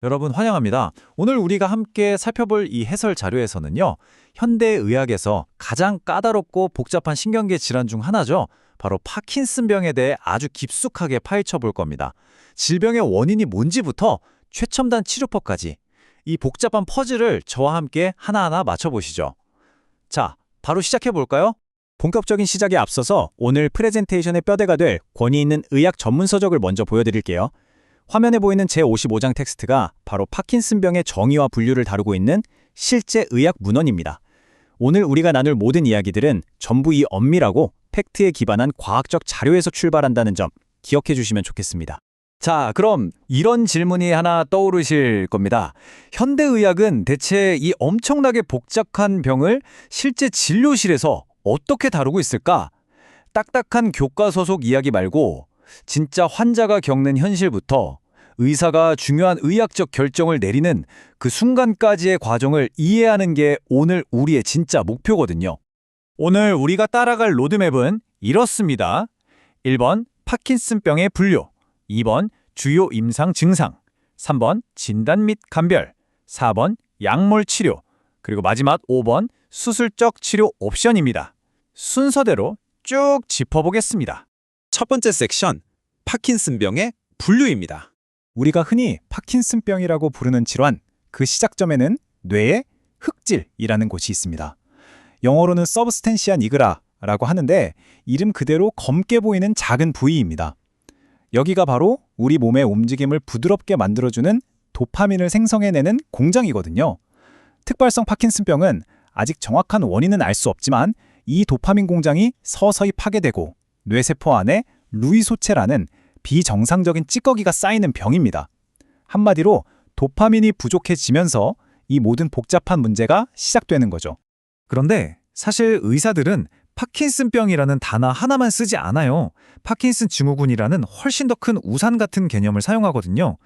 여러분 환영합니다. 오늘 우리가 함께 살펴볼 이 해설 자료에서는요. 현대의학에서 가장 까다롭고 복잡한 신경계 질환 중 하나죠. 바로 파킨슨병에 대해 아주 깊숙하게 파헤쳐 볼 겁니다. 질병의 원인이 뭔지부터 최첨단 치료법까지 이 복잡한 퍼즐을 저와 함께 하나하나 맞춰보시죠. 자, 바로 시작해 볼까요? 본격적인 시작에 앞서서 오늘 프레젠테이션의 뼈대가 될 권위 있는 의학 전문 서적을 먼저 보여드릴게요. 화면에 보이는 제55장 텍스트가 바로 파킨슨병의 정의와 분류를 다루고 있는 실제 의학 문헌입니다. 오늘 우리가 나눌 모든 이야기들은 전부 이 엄밀하고 팩트에 기반한 과학적 자료에서 출발한다는 점 기억해 주시면 좋겠습니다. 자, 그럼 이런 질문이 하나 떠오르실 겁니다. 현대의학은 대체 이 엄청나게 복잡한 병을 실제 진료실에서 어떻게 다루고 있을까? 딱딱한 교과서 속 이야기 말고 진짜 환자가 겪는 현실부터 의사가 중요한 의학적 결정을 내리는 그 순간까지의 과정을 이해하는 게 오늘 우리의 진짜 목표거든요. 오늘 우리가 따라갈 로드맵은 이렇습니다. 1번 파킨슨병의 분류, 2번 주요 임상 증상, 3번 진단 및 감별, 4번 약물 치료, 그리고 마지막 5번 수술적 치료 옵션입니다. 순서대로 쭉 짚어보겠습니다. 첫 번째 섹션, 파킨슨병의 분류입니다. 우리가 흔히 파킨슨병이라고 부르는 질환, 그 시작점에는 뇌의 흑질이라는 곳이 있습니다. 영어로는 substantia nigra라고 하는데 이름 그대로 검게 보이는 작은 부위입니다. 여기가 바로 우리 몸의 움직임을 부드럽게 만들어주는 도파민을 생성해내는 공장이거든요. 특발성 파킨슨병은 아직 정확한 원인은 알 수 없지만 이 도파민 공장이 서서히 파괴되고 뇌세포 안에 루이소체라는 비정상적인 찌꺼기가 쌓이는 병입니다. 한마디로 도파민이 부족해지면서 이 모든 복잡한 문제가 시작되는 거죠. 그런데 사실 의사들은 파킨슨병이라는 단어 하나만 쓰지 않아요. 파킨슨 증후군이라는 훨씬 더 큰 우산 같은 개념을 사용하거든요.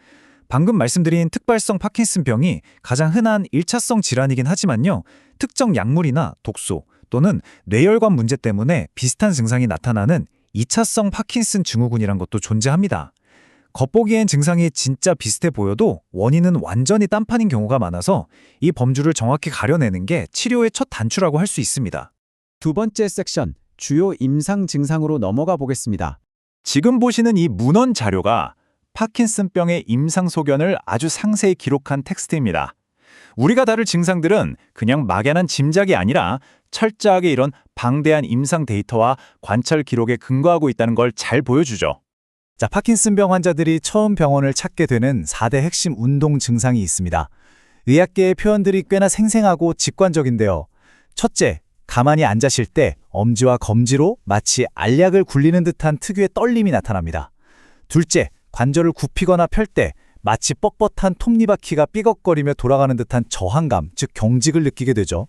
방금 말씀드린 특발성 파킨슨병이 가장 흔한 1차성 질환이긴 하지만요. 특정 약물이나 독소 또는 뇌혈관 문제 때문에 비슷한 증상이 나타나는 2차성 파킨슨 증후군이란 것도 존재합니다. 겉보기엔 증상이 진짜 비슷해 보여도 원인은 완전히 딴판인 경우가 많아서 이 범주를 정확히 가려내는 게 치료의 첫 단추라고 할 수 있습니다. 두 번째 섹션, 주요 임상 증상으로 넘어가 보겠습니다. 지금 보시는 이 문헌 자료가 파킨슨병의 임상 소견을 아주 상세히 기록한 텍스트입니다. 우리가 다룰 증상들은 그냥 막연한 짐작이 아니라 철저하게 이런 방대한 임상 데이터와 관찰 기록에 근거하고 있다는 걸 잘 보여주죠. 자, 파킨슨병 환자들이 처음 병원을 찾게 되는 4대 핵심 운동 증상이 있습니다. 의학계의 표현들이 꽤나 생생하고 직관적인데요. 첫째, 가만히 앉으실 때 엄지와 검지로 마치 알약을 굴리는 듯한 특유의 떨림이 나타납니다. 둘째, 관절을 굽히거나 펼 때 마치 뻣뻣한 톱니바퀴가 삐걱거리며 돌아가는 듯한 저항감, 즉 경직을 느끼게 되죠.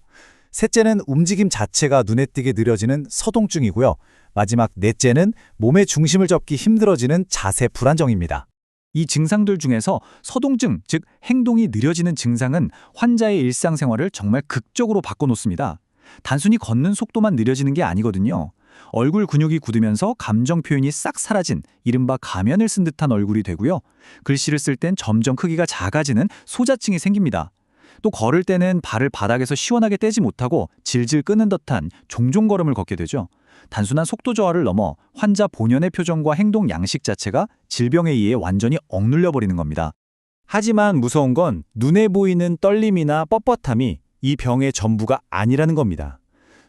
셋째는 움직임 자체가 눈에 띄게 느려지는 서동증이고요. 마지막 넷째는 몸의 중심을 잡기 힘들어지는 자세 불안정입니다. 이 증상들 중에서 서동증, 즉 행동이 느려지는 증상은 환자의 일상생활을 정말 극적으로 바꿔놓습니다. 단순히 걷는 속도만 느려지는 게 아니거든요. 얼굴 근육이 굳으면서 감정 표현이 싹 사라진 이른바 가면을 쓴 듯한 얼굴이 되고요. 글씨를 쓸 땐 점점 크기가 작아지는 소자증이 생깁니다. 또 걸을 때는 발을 바닥에서 시원하게 떼지 못하고 질질 끄는 듯한 종종 걸음을 걷게 되죠. 단순한 속도 저하를 넘어 환자 본연의 표정과 행동 양식 자체가 질병에 의해 완전히 억눌려 버리는 겁니다. 하지만 무서운 건 눈에 보이는 떨림이나 뻣뻣함이 이 병의 전부가 아니라는 겁니다.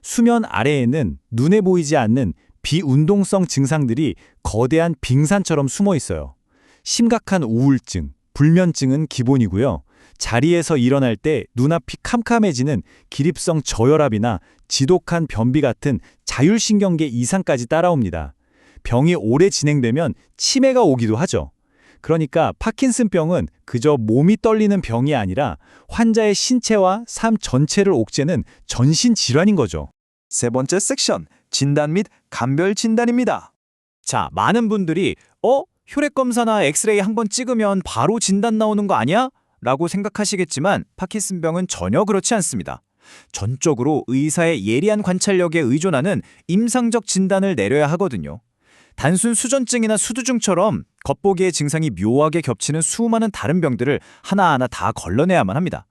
수면 아래에는 눈에 보이지 않는 비운동성 증상들이 거대한 빙산처럼 숨어 있어요. 심각한 우울증, 불면증은 기본이고요. 자리에서 일어날 때 눈앞이 캄캄해지는 기립성 저혈압이나 지독한 변비 같은 자율신경계 이상까지 따라옵니다. 병이 오래 진행되면 치매가 오기도 하죠. 그러니까 파킨슨병은 그저 몸이 떨리는 병이 아니라 환자의 신체와 삶 전체를 옥죄는 전신 질환인 거죠. 세 번째 섹션, 진단 및 감별 진단입니다. 자, 많은 분들이 혈액검사나 엑스레이 한번 찍으면 바로 진단 나오는 거 아니야? 라고 생각하시겠지만 파킨슨병은 전혀 그렇지 않습니다. 전적으로 의사의 예리한 관찰력에 의존하는 임상적 진단을 내려야 하거든요. 단순 수전증이나 수두증처럼 겉보기에 증상이 묘하게 겹치는 수많은 다른 병들을 하나하나 다 걸러내야만 합니다.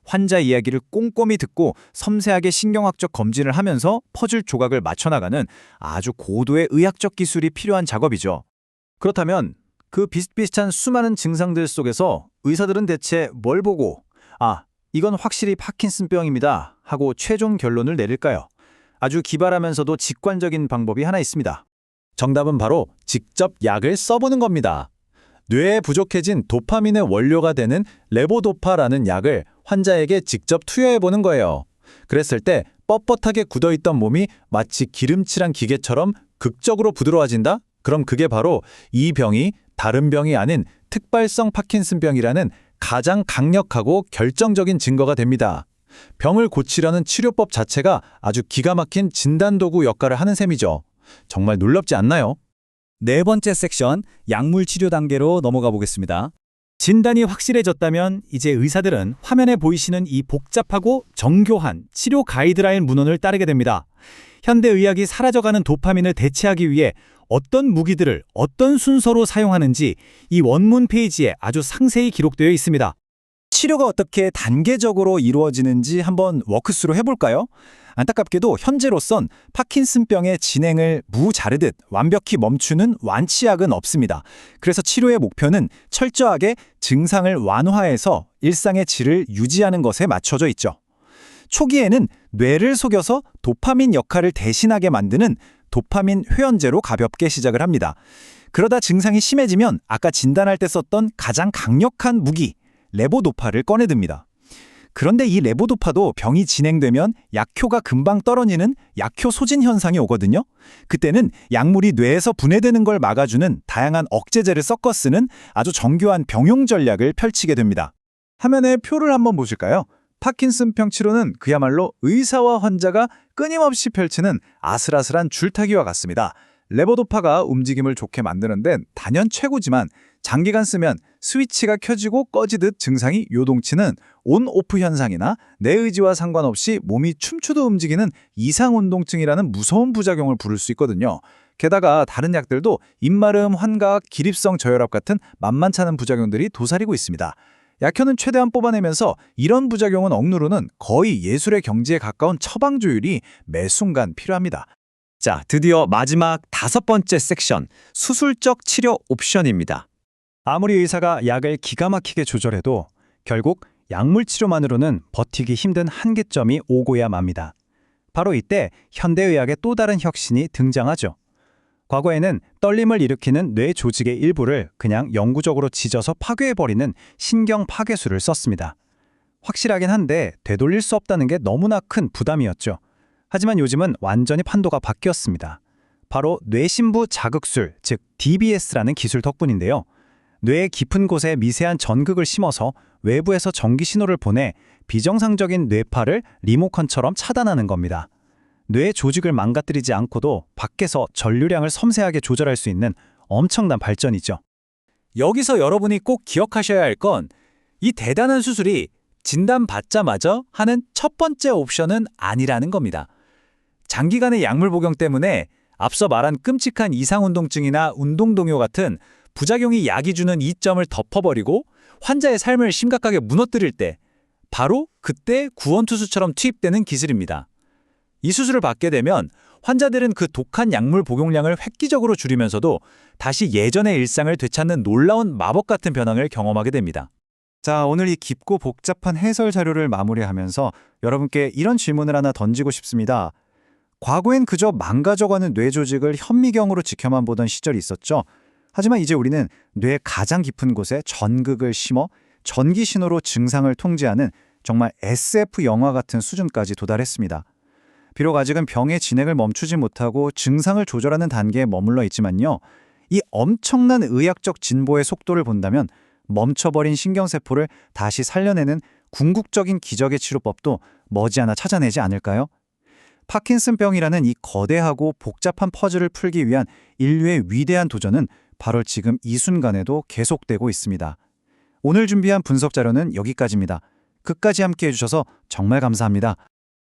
환자 이야기를 꼼꼼히 듣고 섬세하게 신경학적 검진을 하면서 퍼즐 조각을 맞춰나가는 아주 고도의 의학적 기술이 필요한 작업이죠. 그렇다면 그 비슷비슷한 수많은 증상들 속에서 의사들은 대체 뭘 보고 이건 확실히 파킨슨병입니다 하고 최종 결론을 내릴까요? 아주 기발하면서도 직관적인 방법이 하나 있습니다. 정답은 바로 직접 약을 써보는 겁니다. 뇌에 부족해진 도파민의 원료가 되는 레보도파라는 약을 환자에게 직접 투여해보는 거예요. 그랬을 때 뻣뻣하게 굳어있던 몸이 마치 기름칠한 기계처럼 극적으로 부드러워진다? 그럼 그게 바로 이 병이 다른 병이 아닌 특발성 파킨슨병이라는 가장 강력하고 결정적인 증거가 됩니다. 병을 고치려는 치료법 자체가 아주 기가 막힌 진단도구 역할을 하는 셈이죠. 정말 놀랍지 않나요? 네 번째 섹션, 약물 치료 단계로 넘어가 보겠습니다. 진단이 확실해졌다면 이제 의사들은 화면에 보이시는 이 복잡하고 정교한 치료 가이드라인 문헌을 따르게 됩니다. 현대의학이 사라져가는 도파민을 대체하기 위해 어떤 무기들을 어떤 순서로 사용하는지 이 원문 페이지에 아주 상세히 기록되어 있습니다. 치료가 어떻게 단계적으로 이루어지는지 한번 워크스루 해볼까요? 안타깝게도 현재로선 파킨슨병의 진행을 무 자르듯 완벽히 멈추는 완치약은 없습니다. 그래서 치료의 목표는 철저하게 증상을 완화해서 일상의 질을 유지하는 것에 맞춰져 있죠. 초기에는 뇌를 속여서 도파민 역할을 대신하게 만드는 도파민 회원제로 가볍게 시작을 합니다. 그러다 증상이 심해지면 아까 진단할 때 썼던 가장 강력한 무기, 레보도파를 꺼내듭니다. 그런데 이 레보도파도 병이 진행되면 약효가 금방 떨어지는 약효 소진 현상이 오거든요. 그때는 약물이 뇌에서 분해되는 걸 막아주는 다양한 억제제를 섞어 쓰는 아주 정교한 병용 전략을 펼치게 됩니다. 화면의 표를 한번 보실까요? 파킨슨병 치료는 그야말로 의사와 환자가 끊임없이 펼치는 아슬아슬한 줄타기와 같습니다. 레보도파가 움직임을 좋게 만드는 데는 단연 최고지만 장기간 쓰면 스위치가 켜지고 꺼지듯 증상이 요동치는 온-오프 현상이나 내 의지와 상관없이 몸이 춤추듯 움직이는 이상운동증이라는 무서운 부작용을 부를 수 있거든요. 게다가 다른 약들도 입마름, 환각, 기립성 저혈압 같은 만만찮은 부작용들이 도사리고 있습니다. 약효는 최대한 뽑아내면서 이런 부작용은 억누르는 거의 예술의 경지에 가까운 처방 조율이 매 순간 필요합니다. 자, 드디어 마지막 5번째 섹션, 수술적 치료 옵션입니다. 아무리 의사가 약을 기가 막히게 조절해도 결국 약물 치료만으로는 버티기 힘든 한계점이 오고야 맙니다. 바로 이때 현대의학의 또 다른 혁신이 등장하죠. 과거에는 떨림을 일으키는 뇌 조직의 일부를 그냥 영구적으로 찢어서 파괴해버리는 신경 파괴술을 썼습니다. 확실하긴 한데 되돌릴 수 없다는 게 너무나 큰 부담이었죠. 하지만 요즘은 완전히 판도가 바뀌었습니다. 바로 뇌신부 자극술, 즉 DBS라는 기술 덕분인데요. 뇌의 깊은 곳에 미세한 전극을 심어서 외부에서 전기 신호를 보내 비정상적인 뇌파를 리모컨처럼 차단하는 겁니다. 뇌 조직을 망가뜨리지 않고도 밖에서 전류량을 섬세하게 조절할 수 있는 엄청난 발전이죠. 여기서 여러분이 꼭 기억하셔야 할 건 이 대단한 수술이 진단받자마자 하는 첫 번째 옵션은 아니라는 겁니다. 장기간의 약물 복용 때문에 앞서 말한 끔찍한 이상운동증이나 운동동요 같은 부작용이 약이 주는 이점을 덮어버리고 환자의 삶을 심각하게 무너뜨릴 때 바로 그때 구원투수처럼 투입되는 기술입니다. 이 수술을 받게 되면 환자들은 그 독한 약물 복용량을 획기적으로 줄이면서도 다시 예전의 일상을 되찾는 놀라운 마법 같은 변화를 경험하게 됩니다. 자, 오늘 이 깊고 복잡한 해설 자료를 마무리하면서 여러분께 이런 질문을 하나 던지고 싶습니다. 과거엔 그저 망가져가는 뇌 조직을 현미경으로 지켜만 보던 시절이 있었죠. 하지만 이제 우리는 뇌의 가장 깊은 곳에 전극을 심어 전기 신호로 증상을 통제하는 정말 SF 영화 같은 수준까지 도달했습니다. 비록 아직은 병의 진행을 멈추지 못하고 증상을 조절하는 단계에 머물러 있지만요. 이 엄청난 의학적 진보의 속도를 본다면 멈춰버린 신경세포를 다시 살려내는 궁극적인 기적의 치료법도 머지않아 찾아내지 않을까요? 파킨슨병이라는 이 거대하고 복잡한 퍼즐을 풀기 위한 인류의 위대한 도전은 바로 지금 이 순간에도 계속되고 있습니다. 오늘 준비한 분석 자료는 여기까지입니다. 끝까지 함께해 주셔서 정말 감사합니다.